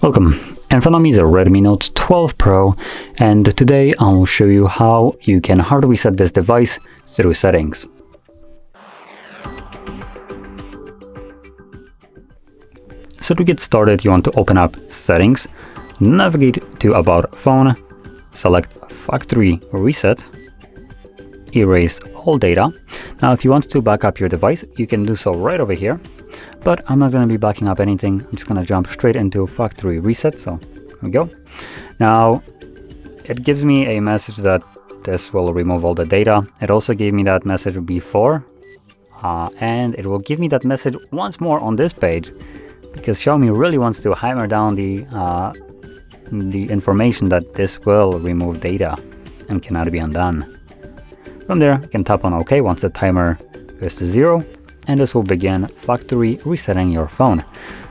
Welcome, in front of me is a Redmi Note 12 Pro, and today I will show you how you can hard reset this device through settings. So to get started, you want to open up Settings, navigate to About Phone, select Factory Reset, erase all data. Now if you want to back up your device, you can do so right over here. But I'm not going to be backing up anything. I'm just going to jump straight into factory reset. So here we go. Now it gives me a message that this will remove all the data. It also gave me that message before, and it will give me that message once more on this page, because Xiaomi really wants to hammer down the information that this will remove data and cannot be undone. From there, you can tap on OK once the timer goes to 0. And this will begin factory resetting your phone.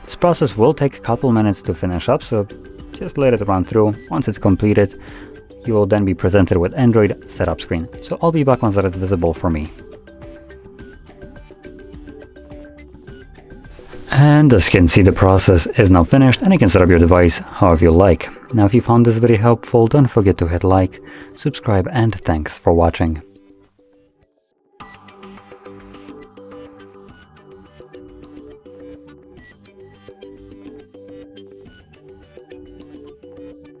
This process will take a couple minutes to finish up, so just let it run through. Once it's completed, you will then be presented with Android setup screen. So I'll be back once that is visible for me. And as you can see, the process is now finished and you can set up your device however you like. Now if you found this video helpful, don't forget to hit like, subscribe, and thanks for watching.